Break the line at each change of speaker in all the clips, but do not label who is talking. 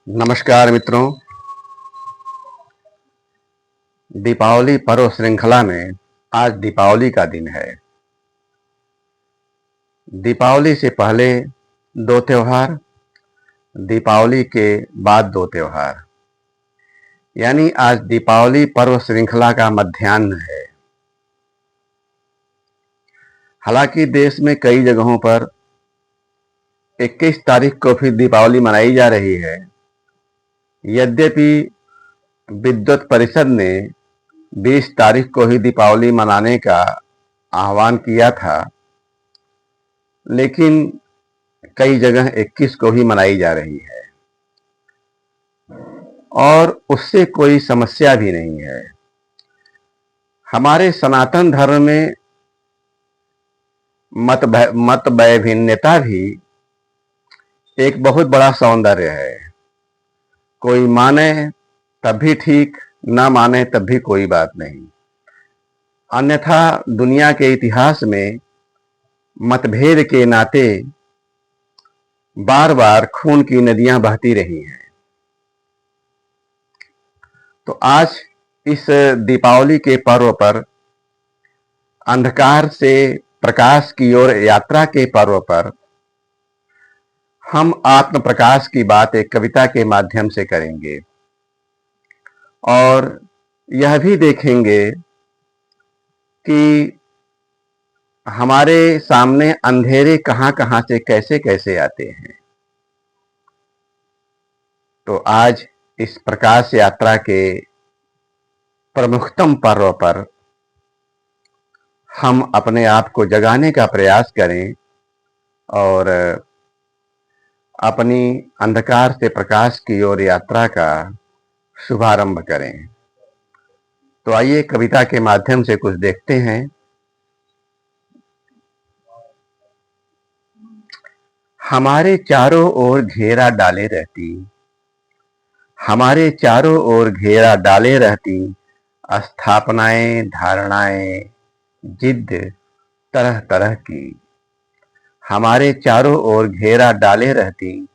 नमस्कार मित्रों। दीपावली पर्व श्रृंखला में आज दीपावली का दिन है। दीपावली से पहले दो त्योहार, दीपावली के बाद दो त्योहार, यानी आज दीपावली पर्व श्रृंखला का मध्याह्न है। हालांकि देश में कई जगहों पर 21 तारीख को फिर दीपावली मनाई जा रही है। यद्यपि विद्युत परिषद ने 20 तारीख को ही दीपावली मनाने का आह्वान किया था, लेकिन कई जगह 21 को ही मनाई जा रही है और उससे कोई समस्या भी नहीं है। हमारे सनातन धर्म में मत वैभिन्नता भी एक बहुत बड़ा सौंदर्य है। कोई माने तब भी ठीक, ना माने तब भी कोई बात नहीं। अन्यथा दुनिया के इतिहास में मतभेद के नाते बार बार खून की नदियां बहती रही हैं। तो आज इस दीपावली के पर्व पर, अंधकार से प्रकाश की ओर यात्रा के पर्व पर, हम आत्म प्रकाश की बात एक कविता के माध्यम से करेंगे और यह भी देखेंगे कि हमारे सामने अंधेरे कहां कहां से कैसे कैसे आते हैं। तो आज इस प्रकाश यात्रा के प्रमुखतम पर्व पर हम अपने आप को जगाने का प्रयास करें और अपनी अंधकार से प्रकाश की ओर यात्रा का शुभारंभ करें। तो आइए कविता के माध्यम से कुछ देखते हैं। हमारे चारों ओर घेरा डाले रहती, हमारे चारों ओर घेरा डाले रहती, स्थापनाएं धारणाएं जिद तरह तरह की। हमारे चारों ओर घेरा डाले रहती,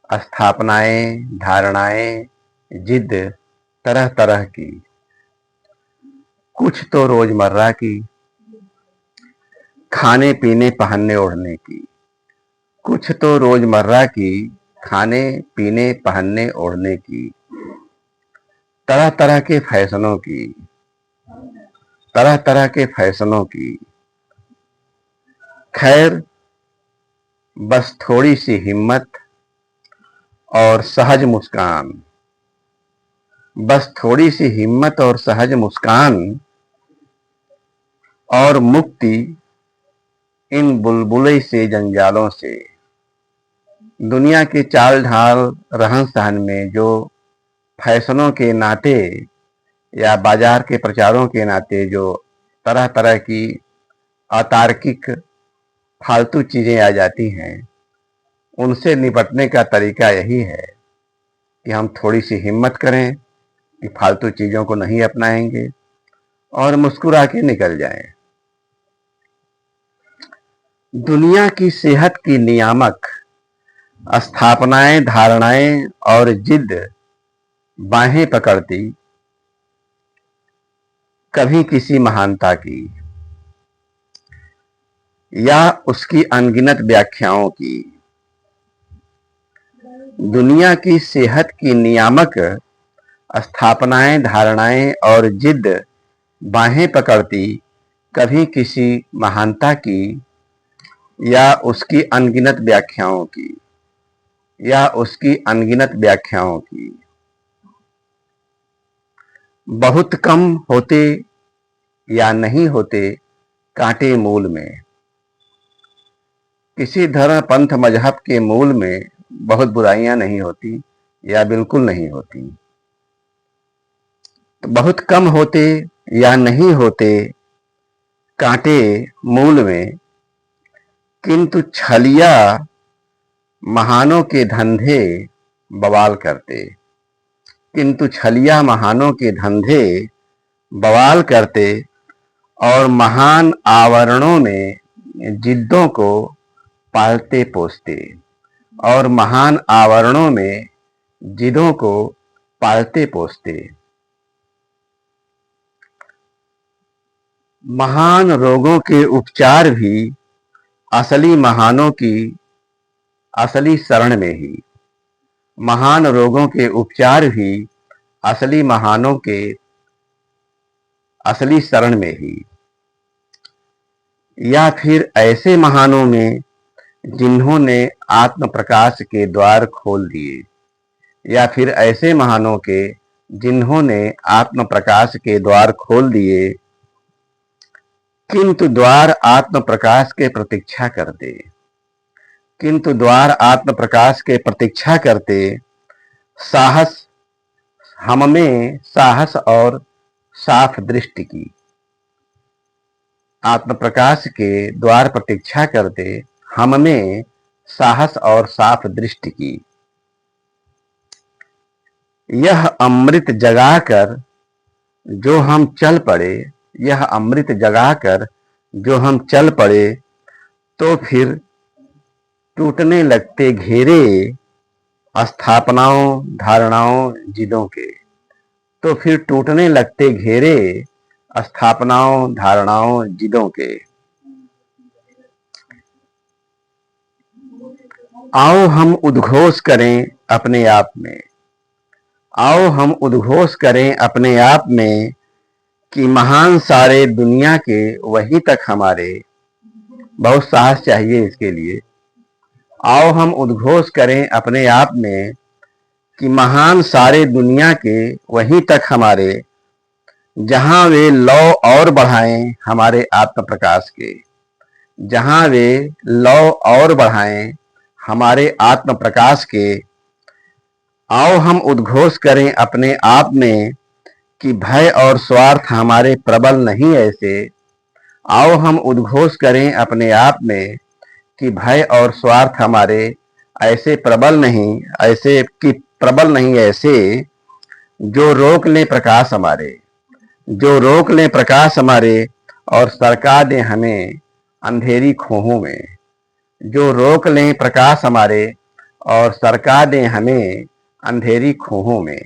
स्थापनाएं धारणाएं जिद तरह तरह की। कुछ तो रोजमर्रा की, खाने पीने पहनने ओढ़ने की। कुछ तो रोजमर्रा की, खाने पीने पहनने ओढ़ने की। तरह तरह के फैशनों की, तरह तरह के फैशनों की। खैर बस थोड़ी सी हिम्मत और सहज मुस्कान, बस थोड़ी सी हिम्मत और सहज मुस्कान और मुक्ति इन बुलबुले से जंजालों से। दुनिया के चाल ढाल रहन सहन में जो फैशनों के नाते या बाजार के प्रचारों के नाते जो तरह तरह की अतार्किक फालतू चीजें आ जाती हैं, उनसे निपटने का तरीका यही है कि हम थोड़ी सी हिम्मत करें कि फालतू चीजों को नहीं अपनाएंगे और मुस्कुरा के निकल जाएं। दुनिया की सेहत की नियामक स्थापनाएं धारणाएं और जिद बाहें पकड़ती, कभी किसी महानता की या उसकी अनगिनत व्याख्याओं की। दुनिया की सेहत की नियामक स्थापनाएं धारणाएं और जिद बाहें पकड़ती, कभी किसी महानता की या उसकी अनगिनत व्याख्याओं की, या उसकी अनगिनत व्याख्याओं की। बहुत कम होते या नहीं होते कांटे मूल में। किसी धर्म पंथ मजहब के मूल में बहुत बुराइयां नहीं होती या बिल्कुल नहीं होती। तो बहुत कम होते या नहीं होते कांटे मूल में, किंतु छलिया महानों के धंधे बवाल करते। किंतु छलिया महानों के धंधे बवाल करते और महान आवरणों में जिद्दों को पालते पोसते, और महान आवरणों में जिदों को पालते पोसते। महान रोगों के उपचार भी असली महानों की असली शरण में ही। महान रोगों के उपचार भी असली महानों के असली शरण में ही, या फिर ऐसे महानों में जिन्होंने आत्म प्रकाश के द्वार खोल दिए, या फिर ऐसे महानों के जिन्होंने आत्म प्रकाश के द्वार खोल दिए, किंतु द्वार आत्म प्रकाश के प्रतीक्षा करते, किंतु द्वार आत्म प्रकाश के प्रतीक्षा करते। साहस हम में साहस और साफ दृष्टि की। आत्म प्रकाश के द्वार प्रतीक्षा करते हम में साहस और साफ दृष्टि की। यह अमृत जगाकर जो हम चल पड़े, यह अमृत जगाकर जो हम चल पड़े, तो फिर टूटने लगते घेरे स्थापनाओं धारणाओं जिदों के, तो फिर टूटने लगते घेरे स्थापनाओं धारणाओं जिदों के। आओ हम उद्घोष करें अपने आप में, आओ हम उद्घोष करें अपने आप में कि महान सारे दुनिया के वहीं तक हमारे। बहुत साहस चाहिए इसके लिए। आओ हम उद्घोष करें अपने आप में कि महान सारे दुनिया के वहीं तक हमारे, जहां वे लौ और बढ़ाएं हमारे आत्म प्रकाश के, जहां वे लौ और बढ़ाएं हमारे आत्म प्रकाश के। आओ हम उद्घोष करें अपने आप में कि भय और स्वार्थ हमारे प्रबल नहीं ऐसे। आओ हम उद्घोष करें अपने आप में कि भय और स्वार्थ हमारे ऐसे प्रबल नहीं, ऐसे कि प्रबल नहीं ऐसे, जो रोक लें प्रकाश हमारे, जो रोक लें प्रकाश हमारे और सरका दें हमें अंधेरी खोहों में, जो रोक लें प्रकाश हमारे और सरका दें हमें अंधेरी खोहों में।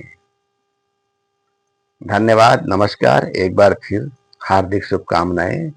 धन्यवाद, नमस्कार, एक बार फिर हार्दिक शुभकामनाएं।